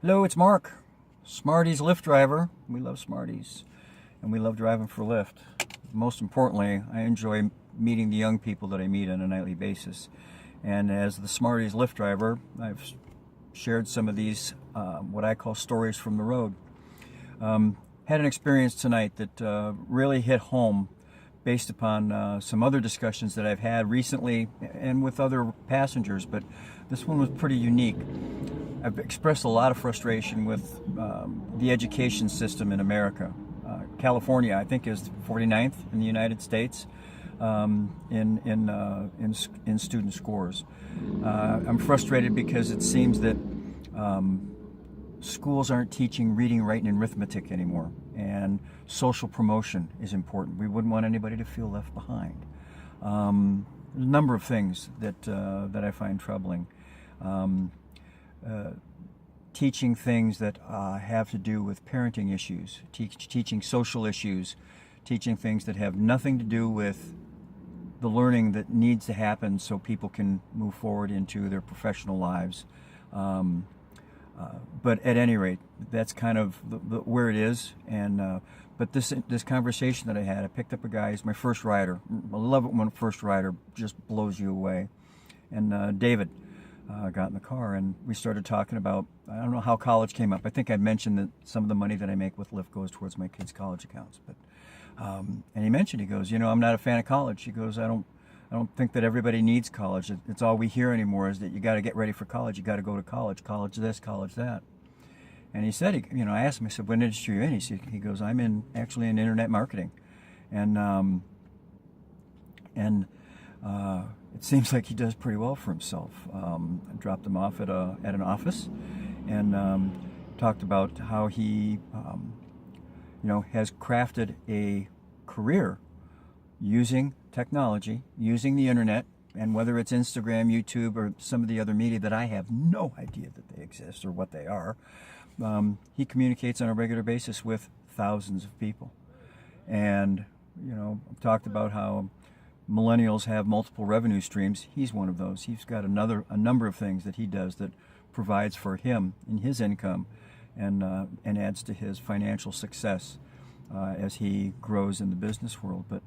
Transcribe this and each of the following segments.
Hello, it's Mark, Smartieslyftdriver. We love Smarties, and we love driving for Lyft. Most importantly, I enjoy meeting the young people that I meet on a nightly basis. And as the Smartieslyftdriver, I've shared some of these, what I call stories from the road. Had an experience tonight that really hit home based upon some other discussions that I've had recently and with other passengers, but this one was pretty unique. I've expressed a lot of frustration with the education system in America. California, I think, is 49th in the United States in student scores. I'm frustrated because it seems that schools aren't teaching reading, writing, and arithmetic anymore, and social promotion is important. We wouldn't want anybody to feel left behind. There's a number of things that I find troubling. Teaching things that have to do with parenting issues, teaching social issues, teaching things that have nothing to do with the learning that needs to happen so people can move forward into their professional lives. But at any rate, that's kind of where it is. And but this conversation that I had, I picked up a guy. He's my first rider. I love it when a first rider just blows you away. And David got in the car, and we started talking about, I don't know how college came up. I think I mentioned that some of the money that I make with Lyft goes towards my kids' college accounts. But and he mentioned, he goes, I'm not a fan of college. He goes, I don't think that everybody needs college. It's all we hear anymore is that you got to get ready for college. You got to go to college. College this, college that. And he said, I asked him, I said, what industry are you in? He goes, I'm actually in internet marketing. And it seems like he does pretty well for himself. I dropped him off at an office and talked about how he, has crafted a career using technology, using the internet, and whether it's Instagram, YouTube, or some of the other media that I have no idea that they exist or what they are. He communicates on a regular basis with thousands of people. And, I've talked about how millennials have multiple revenue streams. He's one of those. He's got a number of things that he does that provides for him in his income and adds to his financial success as he grows in the business world. But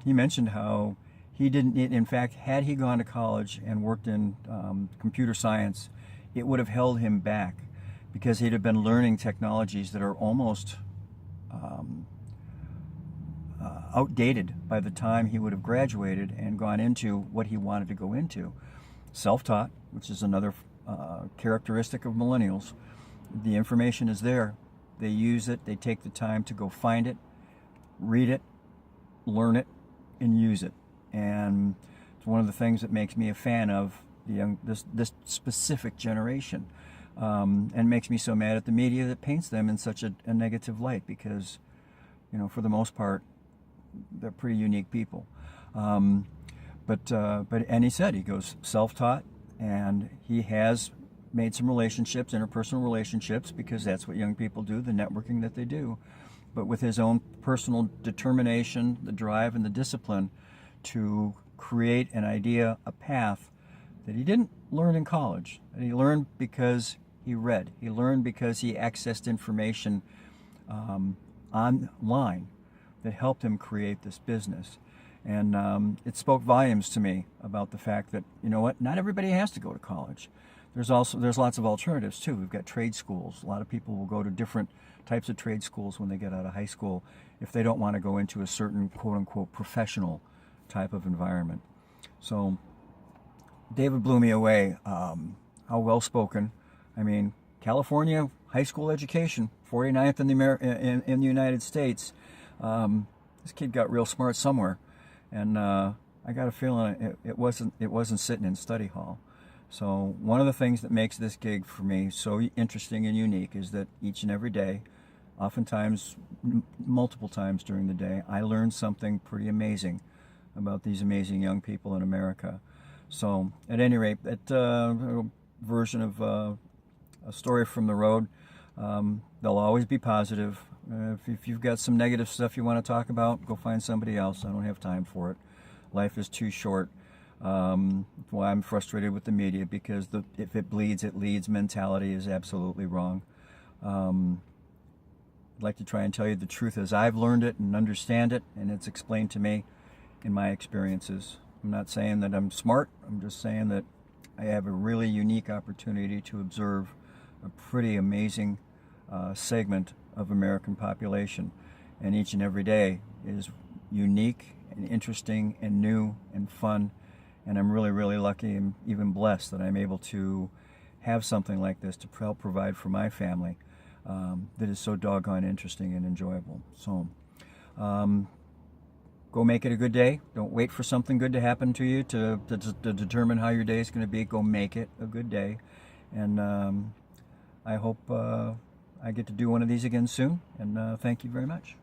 he mentioned how he didn't, in fact, had he gone to college and worked in computer science, it would have held him back because he'd have been learning technologies that are almost outdated by the time he would have graduated and gone into what he wanted to go into. Self-taught, which is another characteristic of millennials. The information is there. They use it. They take the time to go find it, read it, learn it, and use it. And it's one of the things that makes me a fan of this specific generation, and makes me so mad at the media that paints them in such a negative light because, for the most part, they're pretty unique people. But he said, he goes self-taught, and he has made some relationships, interpersonal relationships, because that's what young people do, the networking that they do. But with his own personal determination, the drive, and the discipline to create an idea, a path that he didn't learn in college. That he learned because he read. He learned because he accessed information online that helped him create this business. And it spoke volumes to me about the fact that, not everybody has to go to college. There's lots of alternatives too. We've got trade schools. A lot of people will go to different types of trade schools when they get out of high school if they don't want to go into a certain quote-unquote professional type of environment. So David blew me away. How well-spoken. I mean, California high school education, 49th in the United States. This kid got real smart somewhere, and I got a feeling it wasn't sitting in study hall. So one of the things that makes this gig for me so interesting and unique is that each and every day, oftentimes multiple times during the day, I learn something pretty amazing about these amazing young people in America. So at any rate, that version of a story from the road, they'll always be positive. If you've got some negative stuff you want to talk about, go find somebody else. I don't have time for it. Life is too short. Why I'm frustrated with the media, because if it bleeds, it leads mentality is absolutely wrong. I'd like to try and tell you the truth as I've learned it and understand it, and it's explained to me in my experiences. I'm not saying that I'm smart. I'm just saying that I have a really unique opportunity to observe a pretty amazing segment of American population, and each and every day is unique and interesting and new and fun, and I'm really, really lucky and even blessed that I'm able to have something like this to help provide for my family that is so doggone interesting and enjoyable. So go make it a good day. Don't wait for something good to happen to you to determine how your day is going to be. Go make it a good day. And I hope I get to do one of these again soon. And thank you very much.